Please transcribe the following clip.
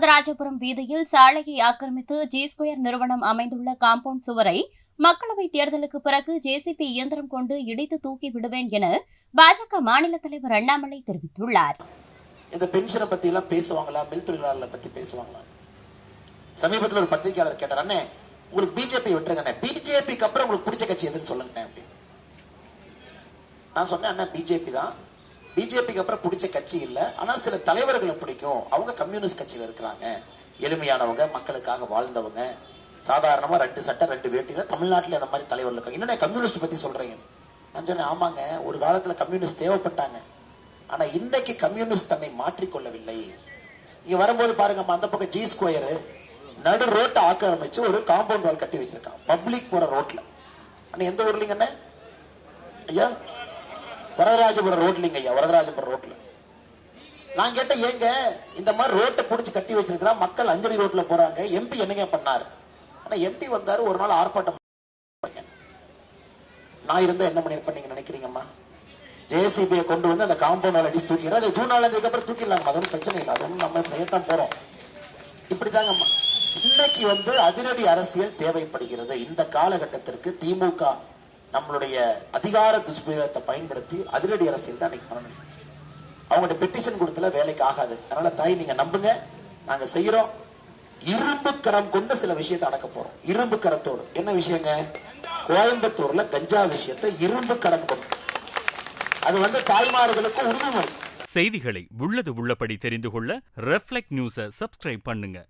வரதராஜபுரம் வீதியில் சாலையை ஆக்கிரமித்து ஜி2 நிறுவனம் அமைந்துள்ள காம்பவுண்ட் சுவரை மக்களவைத் தேர்தலுக்கு பிறகு ஜேசிபி இயந்திரம் கொண்டு இடித்து தூக்கி விடுவேன் என பாஜக மாநில தலைவர் அண்ணாமலை தெரிவித்துள்ளார். இந்த பென்ஷனை பத்தி எல்லாம் பேசுவாங்களா, மில் தொழிலாளர்களை பத்தி பேசுவாங்களா? சமீபத்தில் ஒரு பத்திரிகையாளர் கேட்டார், அண்ணே உங்களுக்கு பிஜேபி விட்டுருங்க, பிஜேபிக்கு அப்புறம் உங்களுக்கு பிடிச்ச கட்சி எதுன்னு சொல்லுங்க அப்படின்னு. நான் சொன்னேன், அண்ணா பிஜேபி தான், பிஜேபிக்கு அப்புறம் பிடிச்ச கட்சி இல்ல, ஆனா சில தலைவர்களை பிடிக்கும். அவங்க கம்யூனிஸ்ட் கட்சியில இருக்கிறாங்க, எளிமையானவங்க, மக்களுக்காக வாழ்ந்தவங்க, சாதாரணமா 2 சட்டை 2 வேட்டில தமிழ்நாட்டில் அந்த மாதிரி தலைவர்கள் இருக்காங்க. என்ன கம்யூனிஸ்ட் பத்தி சொல்றீங்க? நான் சொன்னேன், ஆமாங்க, ஒரு காலத்துல கம்யூனிஸ்ட் தேவைப்பட்டாங்க, ஆனா இன்னைக்கு கம்யூனிஸ்ட் தன்னை மாற்றிக்கொள்ளவில்லை. இங்க வரும்போது பாருங்க, அந்த பக்கம் ஜி2 நடு ரோட்டை ஆக்கிரமிச்சு ஒரு காம்பவுண்ட் வால் கட்டி வச்சிருக்கான், பப்ளிக் போற ரோட்ல. ஆனா எந்த ஊர்லீங்க ஐயா? வரதராஜபுரம் ரோட்லிங்க ஐயா, வரதராஜபுரம் ரோட்ல. நான் கேட்டேன், ஏங்க இந்த மாதிரி ரோட்டை பிடிச்சி கட்டி வச்சிருக்கிறா, மக்கள் அஞ்சலி ரோட்ல போறாங்க, எம்பி என்னங்க பண்ணாரு? ஆனா எம்பி வந்தாரு, ஒரு நாள் ஆர்ப்பாட்டம். நான் இருந்தா என்ன பண்ணிருப்பேன் நீங்க நினைக்கிறீங்கம்மா? ஜேசிபியை கொண்டு வந்து அந்த காம்பவுண்ட் அடிச்சு தூக்கிறார். அது ஜூன் 4 அப்புறம் தூக்கிடலாங்க, அது ஒன்றும் பிரச்சனை இல்லை, அது ஒன்றும் நம்ம பிரயத்தான் போறோம். இப்படிதாங்கம்மா இன்னைக்கு அதிரடி அரசியல் தேவைப்படுகிறது. இந்த காலகட்டத்திற்கு திமுக நம்மளுடைய அதிகார துஷ்பிரயோகத்தை பயன்படுத்தி அதிரடி அரசியல் தான் இன்னைக்கு பண்ணணும். அவங்கள்ட்ட பெட்டிஷன் கொடுத்தல வேலைக்கு ஆகாது. அதனால தாய் நீங்க நம்புங்க, நாங்க செய்யறோம். இரும்பு கரம் கொண்டு சில விஷயத்தை அடக்க போறோம். இரும்பு கரத்தோடு என்ன விஷயங்க? கோயம்புத்தூர்ல கஞ்சா விஷயத்தை இரும்பு கரம் கொண்டு, அது தாய்மார்களுக்கு உறுதிமொழி. செய்திகளை உள்ளது உள்ளபடி தெரிந்து கொள்ள ரெஃப்ளெக்ட் நியூஸை சப்ஸ்கிரைப் பண்ணுங்க.